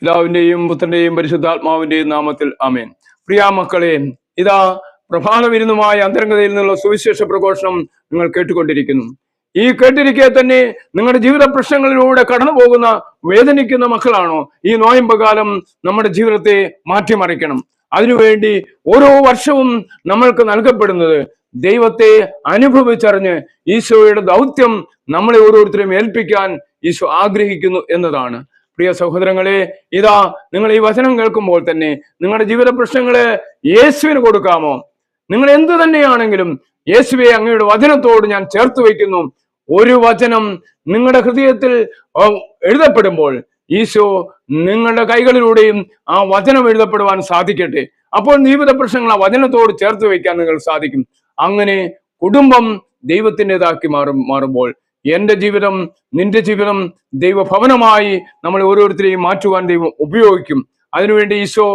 പിതാവിന്റെയും പുത്രന്റെയും പരിശുദ്ധാത്മാവിന്റെയും നാമത്തിൽ ആമേൻ. പ്രിയ മക്കളെ, ഇതാ പ്രഭാത വിരുന്നുമായ അന്തരംഗതയിൽ നിന്നുള്ള സുവിശേഷ പ്രഘോഷണം നിങ്ങൾ കേട്ടുകൊണ്ടിരിക്കുന്നു. ഈ കേട്ടിരിക്കെ തന്നെ നിങ്ങളുടെ ജീവിത പ്രശ്നങ്ങളിലൂടെ കടന്നു പോകുന്ന വേദനിക്കുന്ന മക്കളാണോ? ഈ നോയമ്പ് കാലം നമ്മുടെ ജീവിതത്തെ മാറ്റിമറിക്കണം. അതിനുവേണ്ടി ഓരോ വർഷവും നമ്മൾക്ക് നൽകപ്പെടുന്നത് ദൈവത്തെ അനുഭവിച്ചറിഞ്ഞ് ഈശോയുടെ ദൗത്യം നമ്മളെ ഓരോരുത്തരെയും ഏൽപ്പിക്കാൻ ഈശോ ആഗ്രഹിക്കുന്നു എന്നതാണ്. പ്രിയ സഹോദരങ്ങളെ, ഇതാ നിങ്ങൾ ഈ വചനം കേൾക്കുമ്പോൾ തന്നെ നിങ്ങളുടെ ജീവിത പ്രശ്നങ്ങളെ യേശുവിന് കൊടുക്കാമോ? നിങ്ങൾ എന്ത് തന്നെയാണെങ്കിലും യേശുവെ, അങ്ങയുടെ വചനത്തോട് ഞാൻ ചേർത്ത് വയ്ക്കുന്നു. ഒരു വചനം നിങ്ങളുടെ ഹൃദയത്തിൽ എഴുതപ്പെടുമ്പോൾ ഈശോ നിങ്ങളുടെ കൈകളിലൂടെയും ആ വചനം എഴുതപ്പെടുവാൻ സാധിക്കട്ടെ. അപ്പോൾ ജീവിത പ്രശ്നങ്ങൾ ആ വചനത്തോട് ചേർത്ത് വയ്ക്കാൻ നിങ്ങൾക്ക് സാധിക്കും. അങ്ങനെ കുടുംബം ദൈവത്തിൻ്റെതാക്കി മാറുമ്പോൾ എന്റെ ജീവിതം, നിന്റെ ജീവിതം ദൈവഭവനമായി നമ്മളെ ഓരോരുത്തരെയും മാറ്റുവാൻ ദൈവം ഉപയോഗിക്കും. അതിനുവേണ്ടി ഈശോ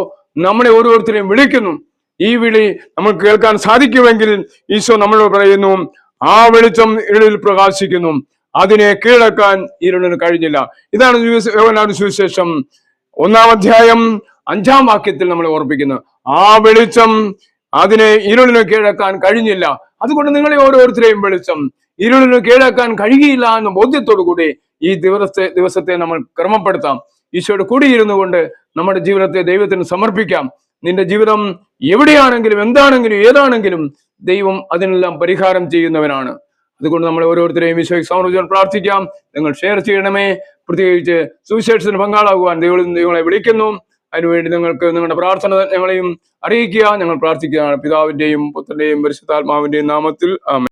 നമ്മളെ ഓരോരുത്തരെയും വിളിക്കുന്നു. ഈ വിളി നമ്മൾ കേൾക്കാൻ സാധിക്കുമെങ്കിൽ ഈശോ നമ്മളോട് പറയുന്നു, ആ വെളിച്ചം ഇരുളിൽ പ്രകാശിക്കുന്നു, അതിനെ കീഴടക്കാൻ ഇരുളിന് കഴിഞ്ഞില്ല. ഇതാണ് യോഹന്നാന്റെ സുവിശേഷം 1-ാം അധ്യായം 5-ാം വാക്യത്തിൽ നമ്മളെ ഓർപ്പിക്കുന്നത്. ആ വെളിച്ചം അതിനെ ഇരുളിന് കീഴടക്കാൻ കഴിഞ്ഞില്ല. അതുകൊണ്ട് നിങ്ങളെ ഓരോരുത്തരെയും വെളിച്ചം ഇരുളിന് കീഴടക്കാൻ കഴിയില്ല എന്ന ബോധ്യത്തോടു കൂടി ഈ ദിവസത്തെ നമ്മൾ ക്രമപ്പെടുത്താം. ഈശോയുടെ കൂടി ഇരുന്നു കൊണ്ട് നമ്മുടെ ജീവിതത്തെ ദൈവത്തിന് സമർപ്പിക്കാം. നിന്റെ ജീവിതം എവിടെയാണെങ്കിലും, എന്താണെങ്കിലും, ഏതാണെങ്കിലും ദൈവം അതിനെല്ലാം പരിഹാരം ചെയ്യുന്നവനാണ്. അതുകൊണ്ട് നമ്മൾ ഓരോരുത്തരെയും ഈശോയ്ക്ക് സമർപ്പിക്കാൻ പ്രാർത്ഥിക്കാം. നിങ്ങൾ ഷെയർ ചെയ്യണമേ. പ്രത്യേകിച്ച് സുവിശേഷത്തിന് പങ്കാളാകുവാൻ നിങ്ങളെ വിളിക്കുന്നു. അതിനുവേണ്ടി നിങ്ങൾക്ക് നിങ്ങളുടെ പ്രാർത്ഥന ഞങ്ങളെയും അറിയിക്കുക. ഞങ്ങൾ പ്രാർത്ഥിക്കുകയാണ് പിതാവിന്റെയും പുത്രന്റെയും പരിശുദ്ധാത്മാവിന്റെയും നാമത്തിൽ. ആമേൻ.